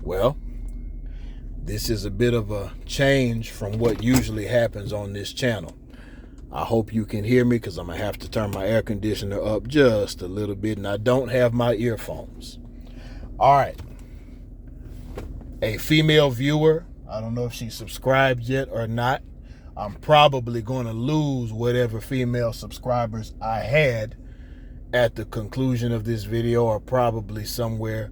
Well, this is a bit of a change from what usually happens on this channel. I hope you can hear me because I'm going to have to turn my air conditioner up just a little bit, and I don't have my earphones. All right. A female viewer, I don't know if she subscribed yet or not. I'm probably going to lose whatever female subscribers I had at the conclusion of this video, or probably somewhere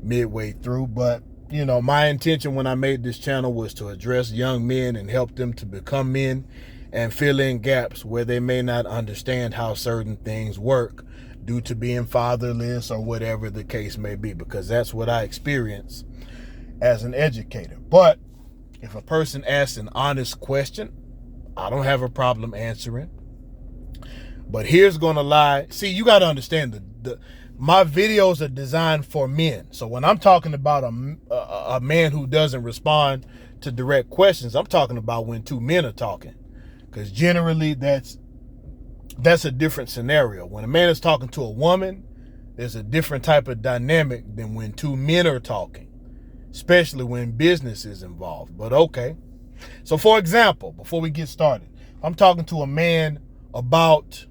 midway through. But you know, my intention when I made this channel was to address young men and help them to become men and fill in gaps where they may not understand how certain things work due to being fatherless or whatever the case may be, because that's what I experience as an educator. But if a person asks an honest question, I don't have a problem answering. But here's gonna lie. See, you got to understand my videos are designed for men. So when I'm talking about a man who doesn't respond to direct questions, I'm talking about when two men are talking. Because generally that's a different scenario. When a man is talking to a woman, there's a different type of dynamic than when two men are talking, especially when business is involved. But okay. So for example, before we get started, I'm talking to a man about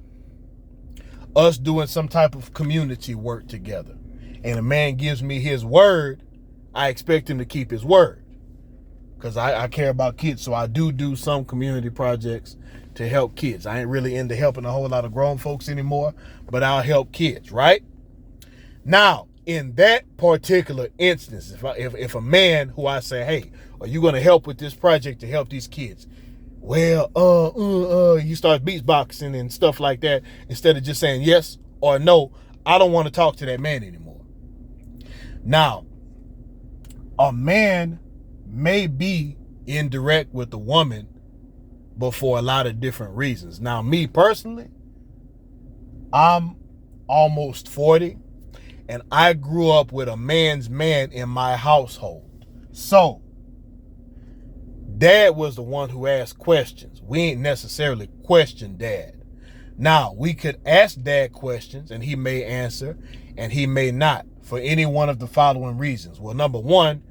us doing some type of community work together, and a man gives me his word, I expect him to keep his word, because I care about kids. So I do some community projects to help kids. I ain't really into helping a whole lot of grown folks anymore, but I'll help kids, right? Now, in that particular instance, if a man who I say, hey, are you going to help with this project to help these kids? Well, you start beatboxing and stuff like that, instead of just saying yes or no, I don't want to talk to that man anymore. Now, a man may be indirect with the woman, but for a lot of different reasons. Now, me personally, I'm almost 40, and I grew up with a man's man in my household. So, Dad was the one who asked questions. We ain't necessarily questioned Dad. Now, we could ask Dad questions, and he may answer, and he may not, for any one of the following reasons. Well, number one,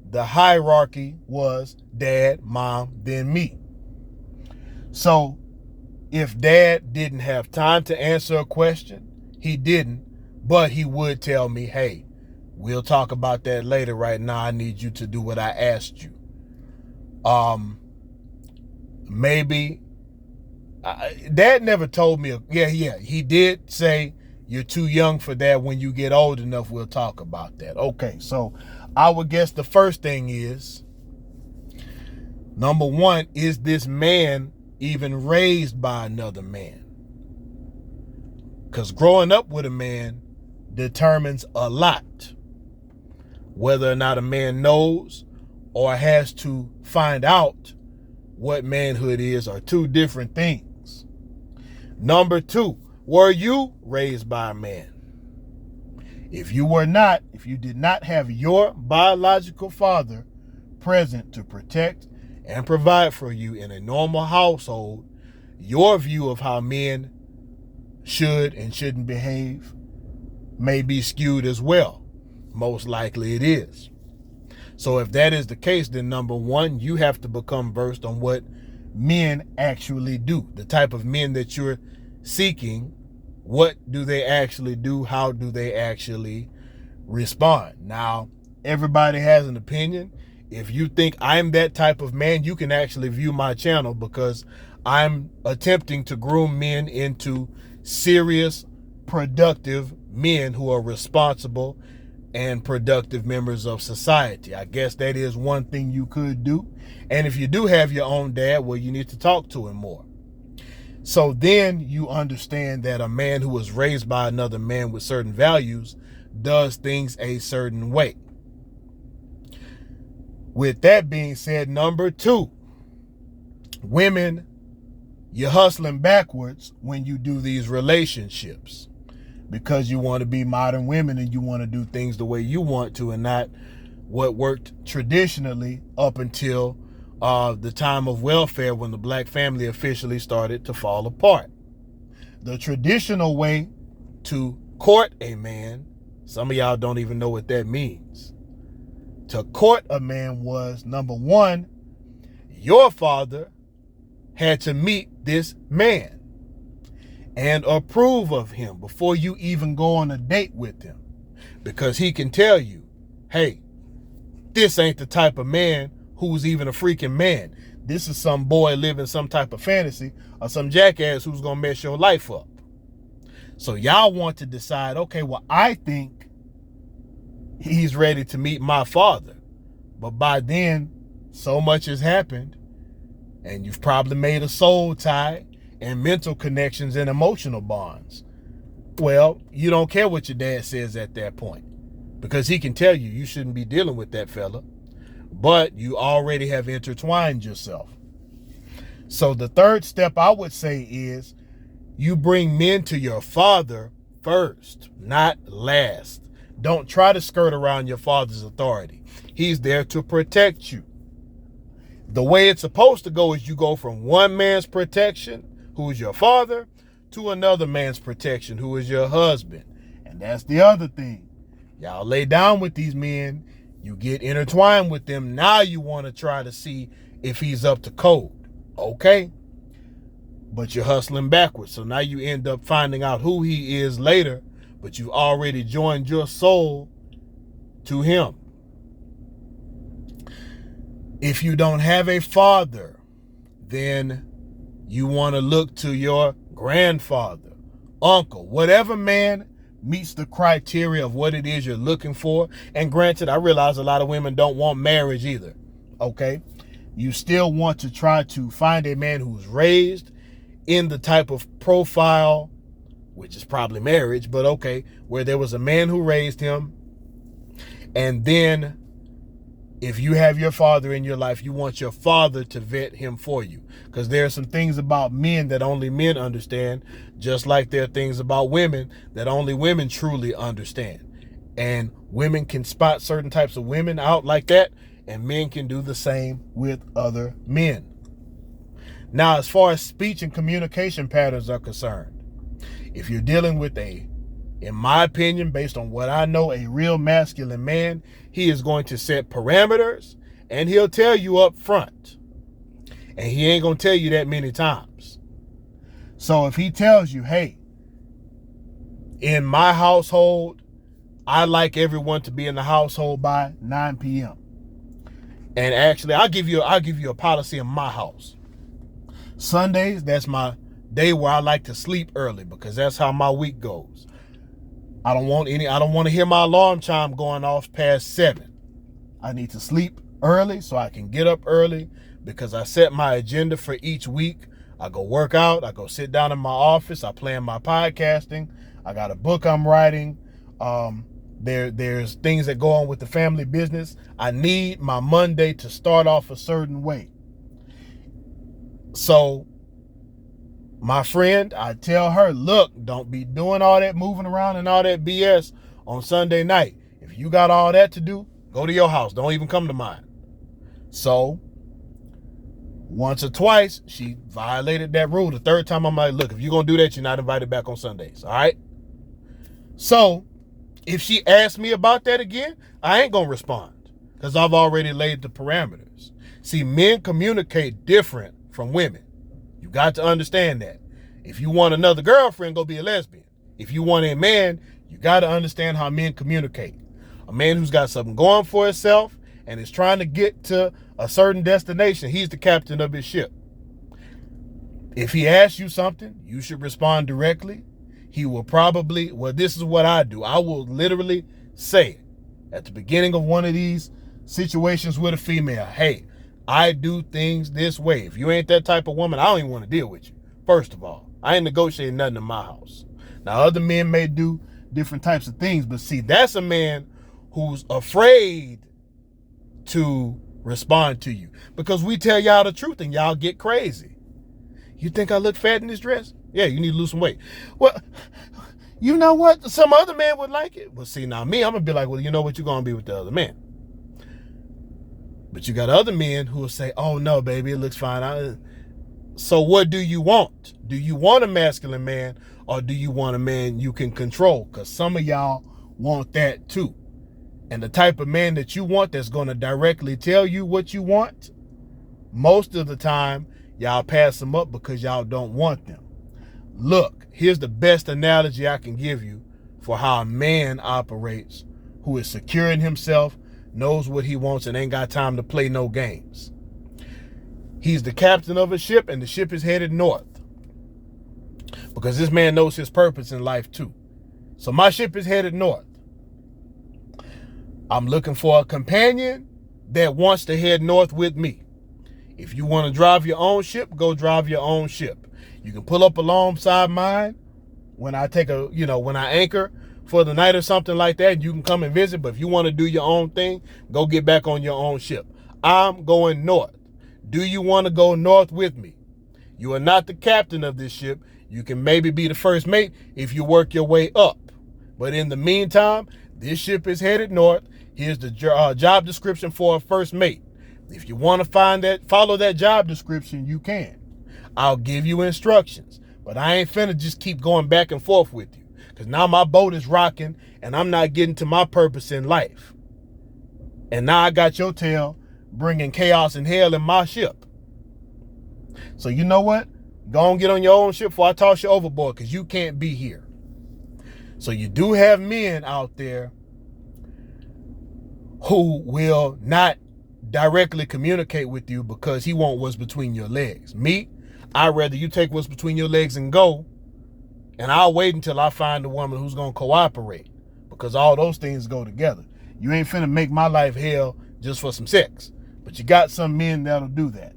the hierarchy was Dad, Mom, then me. So, if Dad didn't have time to answer a question, he didn't, but he would tell me, hey, we'll talk about that later. Right now, I need you to do what I asked you. Maybe Dad never told me. He did say, you're too young for that. When you get old enough, we'll talk about that. Okay, so I would guess the first thing is, number one, is this man even raised by another man? Because growing up with a man determines a lot. Whether or not a man knows or has to find out what manhood is are two different things. Number two, were you raised by a man? If you were not, if you did not have your biological father present to protect and provide for you in a normal household, your view of how men should and shouldn't behave may be skewed as well. Most likely it is. So if that is the case, then number one, you have to become versed on what men actually do. The type of men that you're seeking, what do they actually do? How do they actually respond? Now, everybody has an opinion. If you think I'm that type of man, you can actually view my channel, because I'm attempting to groom men into serious, productive men who are responsible and productive members of society. I guess that is one thing you could do. And if you do have your own dad, well, you need to talk to him more. So then you understand that a man who was raised by another man with certain values does things a certain way. With that being said, number two, women, you're hustling backwards when you do these relationships, because you want to be modern women and you want to do things the way you want to, and not what worked traditionally up until the time of welfare, when the black family officially started to fall apart. The traditional way to court a man, some of y'all don't even know what that means. to court a man was, number one, your father had to meet this man and approve of him before you even go on a date with him. Because he can tell you, hey, this ain't the type of man who's even a freaking man. This is some boy living some type of fantasy or some jackass who's going to mess your life up. So y'all want to decide, okay, well, I think he's ready to meet my father. But by then, so much has happened, and you've probably made a soul tie and mental connections and emotional bonds. Well, you don't care what your dad says at that point, because he can tell you shouldn't be dealing with that fella, but you already have intertwined yourself. So the third step I would say is you bring men to your father first, not last. Don't try to skirt around your father's authority. He's there to protect you. The way it's supposed to go is you go from one man's protection, who is your father, to another man's protection, who is your husband. And that's the other thing. Y'all lay down with these men, you get intertwined with them. Now you want to try to see if he's up to code. Okay. But you're hustling backwards. So now you end up finding out who he is later, but you've already joined your soul to him. If you don't have a father, then you want to look to your grandfather, uncle, whatever man meets the criteria of what it is you're looking for. And granted, I realize a lot of women don't want marriage either. Okay. You still want to try to find a man who's raised in the type of profile, which is probably marriage, but okay, where there was a man who raised him. And then if you have your father in your life, you want your father to vet him for you. Because there are some things about men that only men understand, just like there are things about women that only women truly understand. And women can spot certain types of women out like that, and men can do the same with other men. Now, as far as speech and communication patterns are concerned, if you're dealing with in my opinion, based on what I know, a real masculine man, he is going to set parameters, and he'll tell you up front. And he ain't going to tell you that many times. So if he tells you, hey, in my household, I like everyone to be in the household by 9 p.m. And actually, I'll give you a policy in my house. Sundays, that's my day where I like to sleep early, because that's how my week goes. I don't want to hear my alarm chime going off past 7. I need to sleep early so I can get up early, because I set my agenda for each week. I go work out. I go sit down in my office. I plan my podcasting. I got a book I'm writing. There's things that go on with the family business. I need my Monday to start off a certain way. So my friend, I tell her, look, don't be doing all that moving around and all that BS on Sunday night. If you got all that to do, go to your house. Don't even come to mine. So once or twice, she violated that rule. The third time, I'm like, look, if you're going to do that, you're not invited back on Sundays. All right. So if she asks me about that again, I ain't going to respond, because I've already laid the parameters. See, men communicate different from women. You got to understand that. If you want another girlfriend, go be a lesbian. If you want a man, you got to understand how men communicate. A man who's got something going for himself and is trying to get to a certain destination, he's the captain of his ship. If he asks you something, you should respond directly. He will probably, well, this is what I do. I will literally say it at the beginning of one of these situations with a female. Hey, I do things this way. If you ain't that type of woman, I don't even want to deal with you. First of all, I ain't negotiating nothing in my house. Now, other men may do different types of things, but see, that's a man who's afraid to respond to you, because we tell y'all the truth and y'all get crazy. You think I look fat in this dress? Yeah, you need to lose some weight. Well, you know what? Some other man would like it. Well, see, now me, I'm going to be like, well, you know what? You're going to be with the other man. But you got other men who will say, oh, no, baby, it looks fine. So what do you want? Do you want a masculine man, or do you want a man you can control? Because some of y'all want that too. And the type of man that you want that's going to directly tell you what you want, most of the time, y'all pass them up because y'all don't want them. Look, here's the best analogy I can give you for how a man operates who is secure in himself, knows what he wants, and ain't got time to play no games. He's the captain of a ship, and the ship is headed north. Because this man knows his purpose in life too. So my ship is headed north. I'm looking for a companion that wants to head north with me. If you want to drive your own ship, go drive your own ship. You can pull up alongside mine when I when I anchor for the night or something like that. You can come and visit, but if you want to do your own thing, go get back on your own ship. I'm going north. Do you want to go north with me? You are not the captain of this ship. You can maybe be the first mate if you work your way up. But in the meantime, this ship is headed north. Here's the job description for a first mate. If you want to follow that job description, you can. I'll give you instructions, but I ain't finna just keep going back and forth with you, because now my boat is rocking and I'm not getting to my purpose in life. And now I got your tail bringing chaos and hell in my ship. So you know what? Go and get on your own ship before I toss you overboard, because you can't be here. So you do have men out there who will not directly communicate with you because he wants what's between your legs. Me, I'd rather you take what's between your legs and go, and I'll wait until I find a woman who's going to cooperate, because all those things go together. You ain't finna make my life hell just for some sex, but you got some men that'll do that.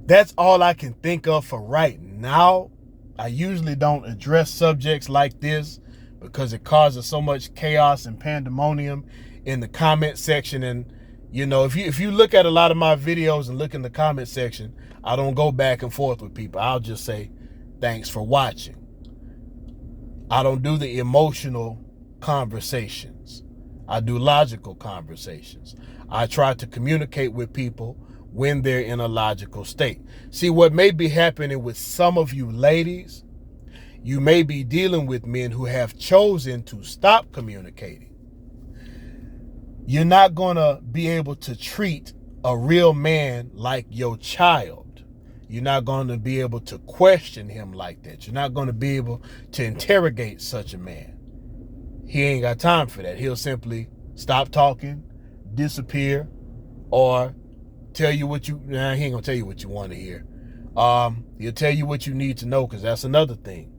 That's all I can think of for right now. I usually don't address subjects like this because it causes so much chaos and pandemonium in the comment section. And if you look at a lot of my videos and look in the comment section, I don't go back and forth with people. I'll just say thanks for watching. I don't do the emotional conversations. I do logical conversations. I try to communicate with people when they're in a logical state. See, what may be happening with some of you ladies, you may be dealing with men who have chosen to stop communicating. You're not going to be able to treat a real man like your child. You're not going to be able to question him like that. You're not going to be able to interrogate such a man. He ain't got time for that. He'll simply stop talking, disappear, or tell you what he ain't gonna tell you what you want to hear. He'll tell you what you need to know, because that's another thing.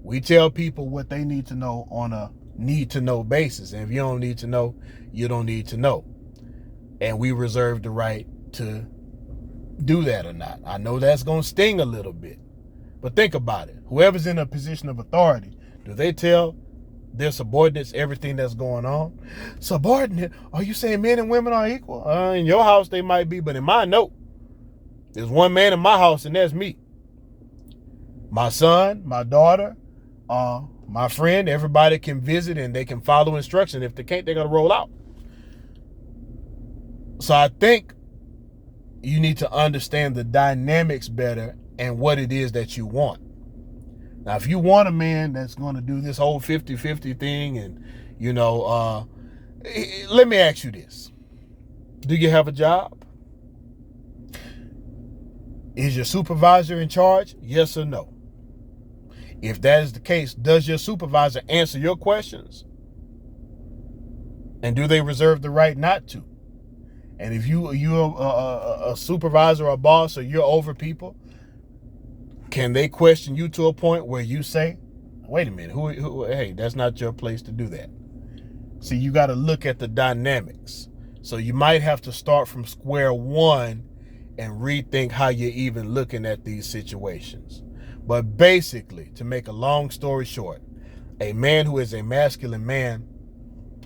We tell people what they need to know on a need to know basis. And if you don't need to know, you don't need to know. And we reserve the right to do that or not. I know that's gonna sting a little bit, but think about it. Whoever's in a position of authority, do they tell their subordinates everything that's going on? Subordinate? Are you saying men and women are equal? In your house they might be, but in mine, no. There's one man in my house, and that's me. My son, my daughter, my friend, everybody can visit and they can follow instruction. If they can't, they're gonna roll out. So I think you need to understand the dynamics better and what it is that you want. Now, if you want a man that's going to do this whole 50-50 thing and, let me ask you this. Do you have a job? Is your supervisor in charge? Yes or no? If that is the case, does your supervisor answer your questions? And do they reserve the right not to? And if you're a supervisor or a boss, or you're over people, can they question you to a point where you say, wait a minute, hey, that's not your place to do that? See, you got to look at the dynamics. So you might have to start from square one and rethink how you're even looking at these situations. But basically, to make a long story short, a man who is a masculine man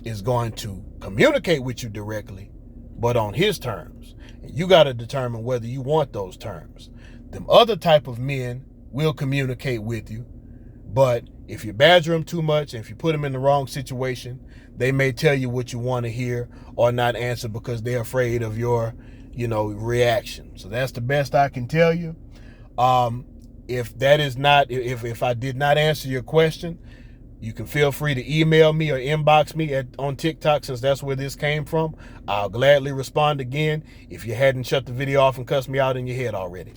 is going to communicate with you directly, but on his terms. And you got to determine whether you want those terms. Them other type of men will communicate with you, but if you badger them too much, and if you put them in the wrong situation, they may tell you what you want to hear or not answer because they're afraid of your, reaction. So that's the best I can tell you. If I did not answer your question, You can feel free to email me or inbox me on TikTok, since that's where this came from. I'll gladly respond again if you hadn't shut the video off and cussed me out in your head already.